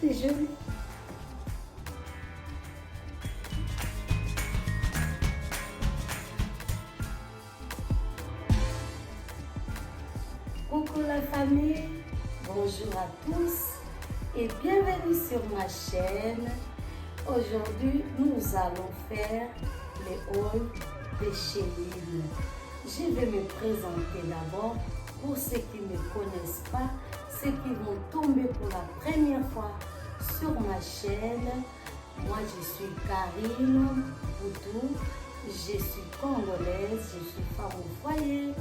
C'est joli. Coucou la famille, bonjour à tous et bienvenue sur ma chaîne. Aujourd'hui, nous allons faire les hauls de Chéline. Je vais me présenter d'abord pour ceux qui ne me connaissent pas, ceux qui vont tomber pour la première fois sur ma chaîne. Moi, je suis Karine Boutou, je suis congolaise, je suis femme au foyer.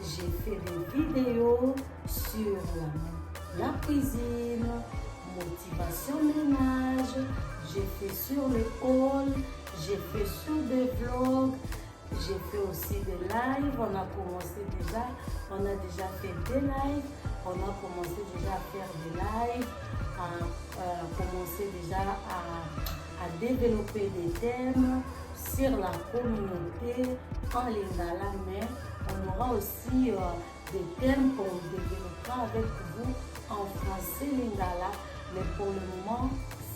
J'ai fait des vidéos sur la cuisine, motivation ménage, j'ai fait sur le haul, j'ai fait sur des vlogs, j'ai fait aussi des lives. On a déjà fait des lives, on a commencé déjà à faire des lives, à commencer déjà à développer des thèmes sur la communauté en lingala, mais on aura aussi des thèmes qu'on développera avec vous en français lingala, mais pour le moment,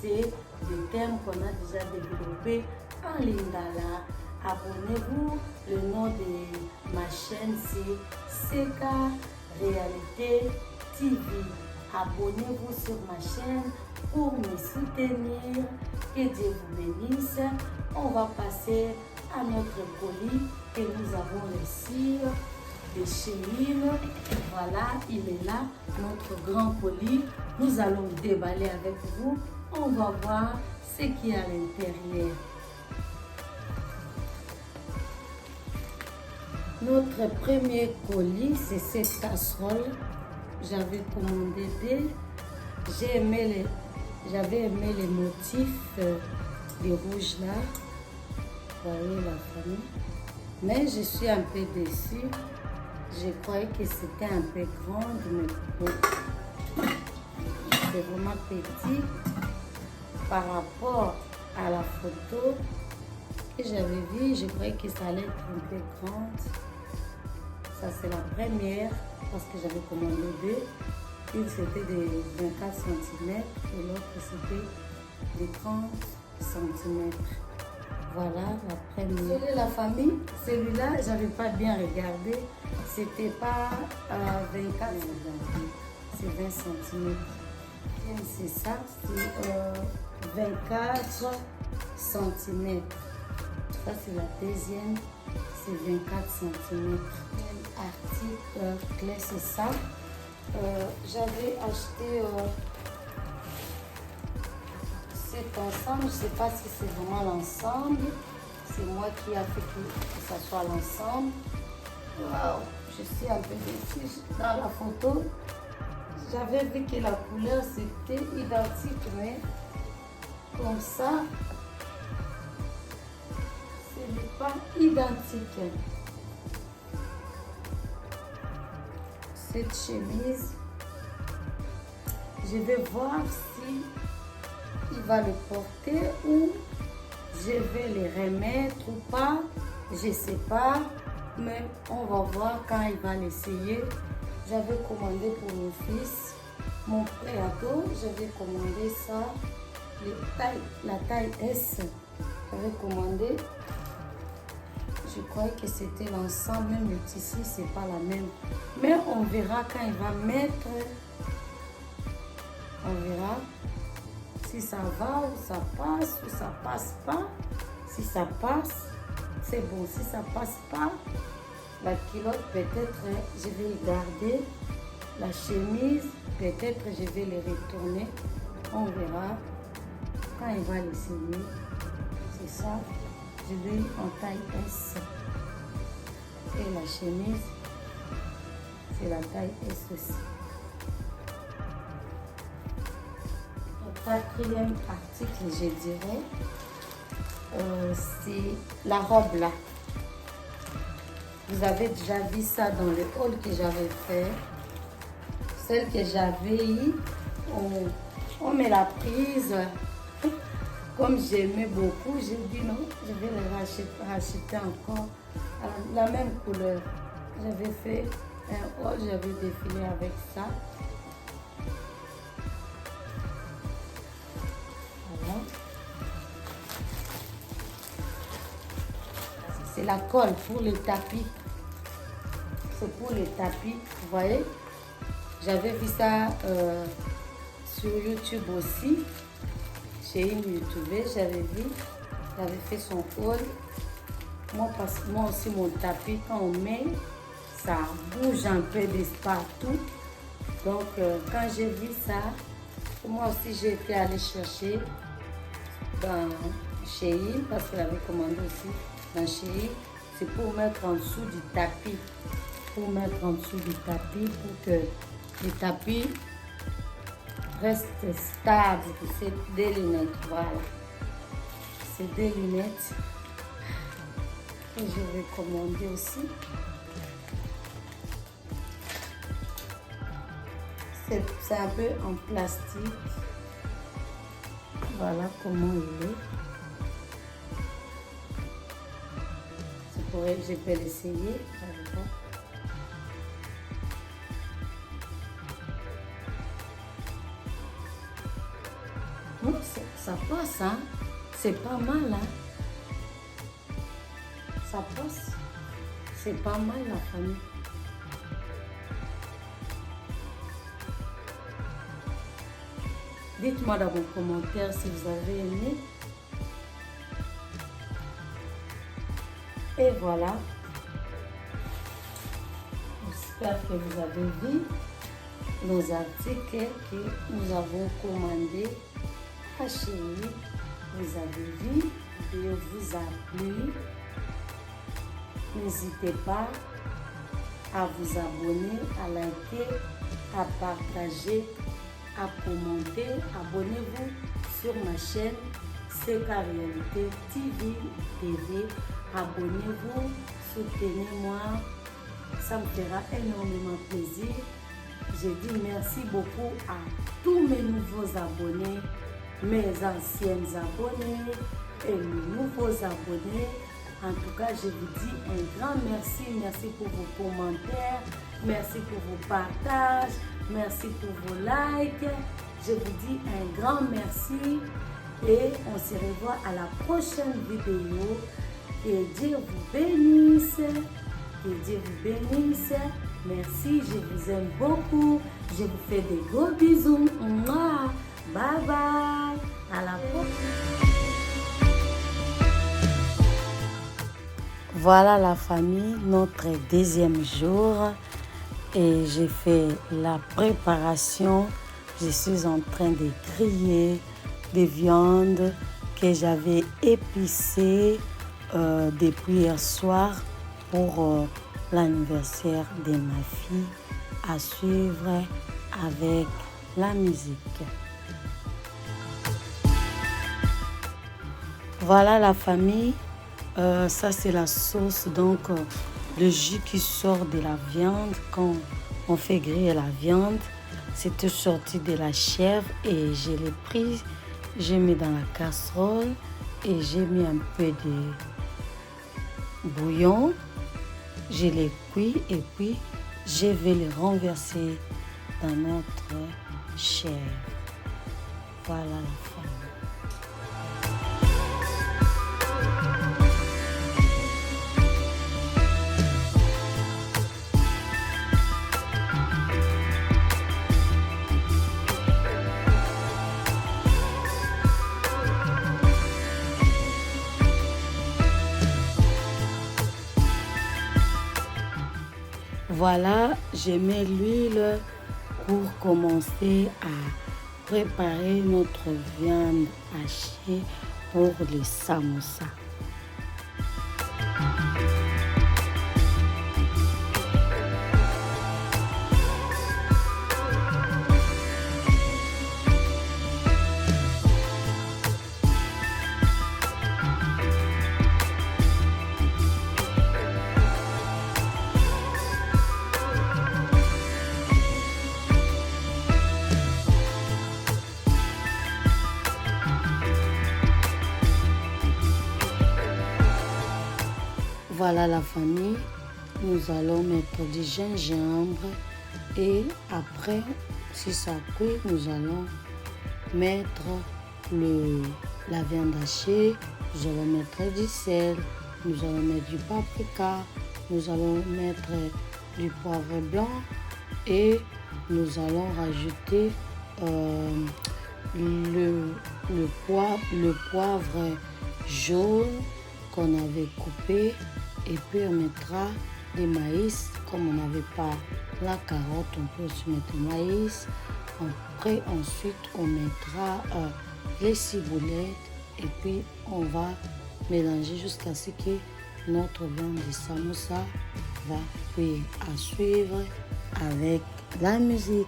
c'est des thèmes qu'on a déjà développés en lingala. Abonnez-vous, le nom de ma chaîne c'est Seka Réalité TV. Abonnez-vous sur ma chaîne pour me soutenir. Que Dieu vous bénisse. On va passer à notre colis que nous avons reçu de Chéline. Voilà, il est là, notre grand colis. Nous allons déballer avec vous. On va voir ce qu'il y a à l'intérieur. Notre premier colis, c'est cette casserole. J'avais commandé deux. J'avais aimé les motifs des rouges là. Vous voyez la famille. Mais je suis un peu déçue. Je croyais que c'était un peu grande, mais bon. C'est vraiment petit par rapport à la photo que j'avais vue. Je croyais que ça allait être un peu grande. Ça, c'est la première parce que j'avais commandé deux. Une, c'était de 24 cm et l'autre, c'était de 30 cm. Voilà la première. Celui de la famille, celui-là, je n'avais pas bien regardé. C'était pas 24 cm, c'est 20 cm. C'est ça, c'est 24 cm. Ça, c'est la deuxième, c'est 24 cm. Article clé, c'est ça. J'avais acheté cet ensemble, je ne sais pas si c'est vraiment l'ensemble. C'est moi qui a fait que ça soit l'ensemble. Wow, je suis un peu déçue. Dans la photo, j'avais vu que la couleur c'était identique, mais comme ça, ce n'est pas identique. Cette chemise, je vais voir si il va le porter ou je vais le remettre ou pas, je sais pas, mais on va voir quand il va l'essayer. J'avais commandé pour mon fils mon pré-ado, j'avais commandé ça, la taille S, j'avais commandé. Je croyais que c'était l'ensemble, même le tissu, c'est pas la même. Mais on verra quand il va mettre. On verra si ça va ou ça passe ou ça passe pas. Si ça passe, c'est bon. Si ça passe pas, la culotte, peut-être je vais y garder. La chemise, peut-être je vais les retourner. On verra quand il va l'essayer. C'est ça. Je vais en taille S. Et la chemise, c'est la taille S aussi. Le quatrième article, je dirais, c'est la robe là. Vous avez déjà vu ça dans le haul que j'avais fait. Celle que j'avais eue, on me l'a prise. Comme j'aimais beaucoup, j'ai dit non, je vais le racheter encore à la même couleur. J'avais fait un haul, j'avais défilé avec ça. la colle pour les tapis. C'est pour les tapis, vous voyez. J'avais vu ça sur YouTube aussi. Chez une youtubeuse, j'avais vu. J'avais fait son haul. Moi aussi, mon tapis, quand on met, ça bouge un peu de partout. Donc, quand j'ai vu ça, moi aussi, j'ai été allée chercher dans Shein, parce qu'elle avait commandé aussi dans Shein. C'est pour mettre en dessous du tapis. Pour mettre en dessous du tapis, pour que le tapis reste stable. C'est des lunettes, voilà. C'est des lunettes que je vais commander aussi. C'est un peu en plastique. Voilà comment il est. Je peux l'essayer. Bon, ça passe, hein? C'est pas mal, hein? Ça passe. C'est pas mal, la famille. Dites-moi dans vos commentaires si vous avez aimé. Et voilà. J'espère que vous avez vu nos articles que nous avons commandés à Shein. Vous avez vu, la vidéo vous a plu. N'hésitez pas à vous abonner, à liker, à partager, à commenter. Abonnez-vous sur ma chaîne CK Réalité TV. Abonnez-vous, soutenez-moi, ça me fera énormément plaisir. Je dis merci beaucoup à tous mes nouveaux abonnés, mes anciennes abonnés et mes nouveaux abonnés. En tout cas, je vous dis un grand merci. Merci pour vos commentaires, merci pour vos partages, merci pour vos likes. Je vous dis un grand merci et on se revoit à la prochaine vidéo. Que Dieu vous bénisse. Que Dieu vous bénisse. Merci, je vous aime beaucoup. Je vous fais des gros bisous. Mouah. Bye bye. À la prochaine. Voilà la famille, notre deuxième jour. Et j'ai fait la préparation. Je suis en train de griller des viandes que j'avais épicées depuis hier soir pour l'anniversaire de ma fille, à suivre avec la musique. Voilà la famille, ça c'est la sauce, donc le jus qui sort de la viande quand on fait griller la viande. C'était sorti de la chèvre et je l'ai pris, j'ai mis dans la casserole et j'ai mis un peu de bouillon, je l'ai cuit et puis je vais le renverser dans notre chèvre. Voilà la famille. Voilà, je mets l'huile pour commencer à préparer notre viande hachée pour les samoussas. Voilà la famille, nous allons mettre du gingembre et après, si ça cuit, nous allons mettre la viande hachée, je vais mettre du sel, nous allons mettre du paprika, nous allons mettre du poivre blanc et nous allons rajouter le poivre jaune qu'on avait coupé, et puis on mettra des maïs. Comme on n'avait pas la carotte, on peut aussi mettre le maïs. Après, ensuite, on mettra les ciboulettes et puis on va mélanger jusqu'à ce que notre viande de samoussa va cuire. À suivre avec la musique.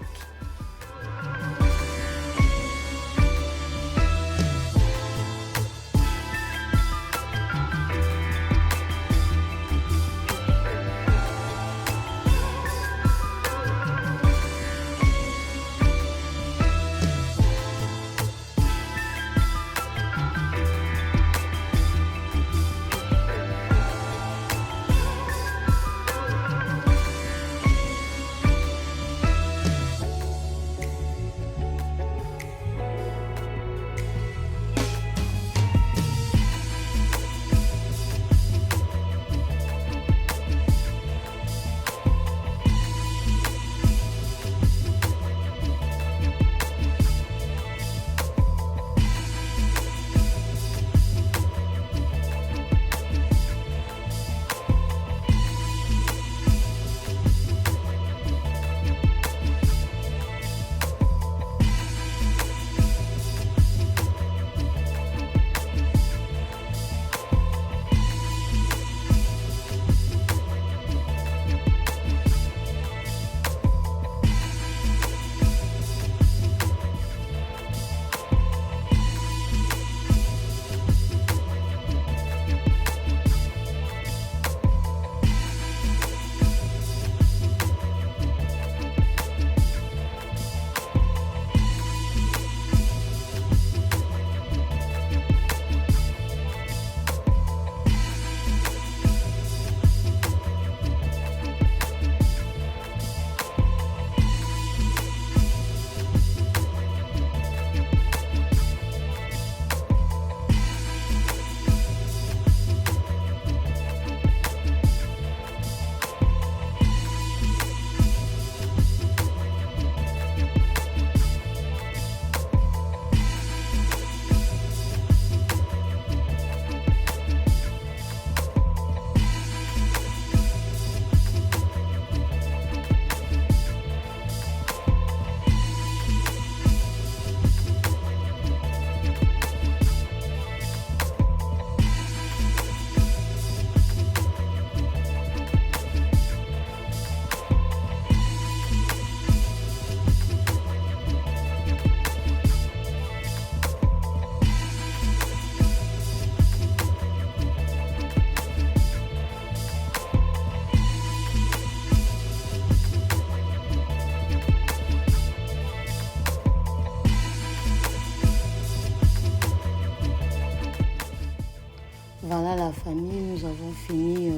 Voilà la famille, nous avons fini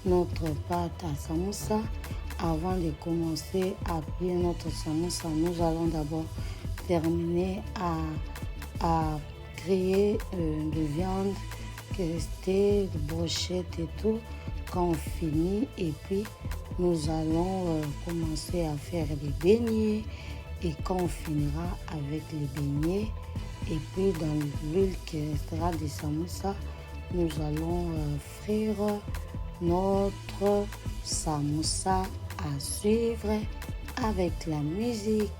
notre pâte à samoussa. Avant de commencer à plier notre samoussa, nous allons d'abord terminer à griller de viande, rester de brochettes et tout. Quand on finit, et puis nous allons commencer à faire les beignets. Et quand on finira avec les beignets, et puis dans l'huile qui restera des samoussa, nous allons frire notre samoussa. À suivre avec la musique.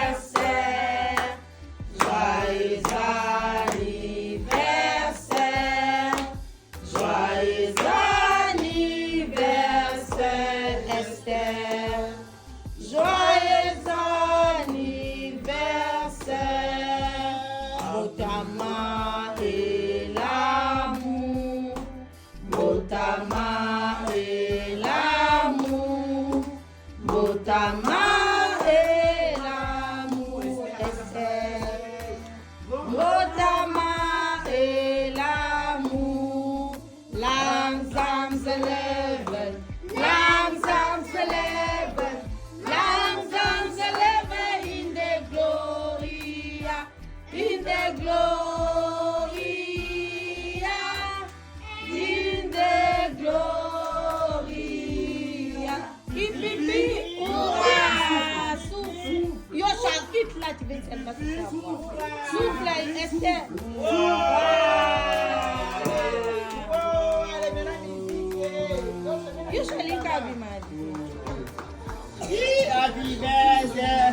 Anniversaire, joyeux anniversaire, joyeux anniversaire Esther, joyeux anniversaire, Motama et l'amour, Motama et l'amour, Motama. Motama et l'amour, l'ensemble se lève, l'ensemble se lève, l'ensemble se lève in the gloria, in the gloria, in the gloria. Hip hip hip, hurrah, souffle, yo chakit là tu veux tellement savoir. Souffle, Esther. Usually, Kabi, man. Happy birthday.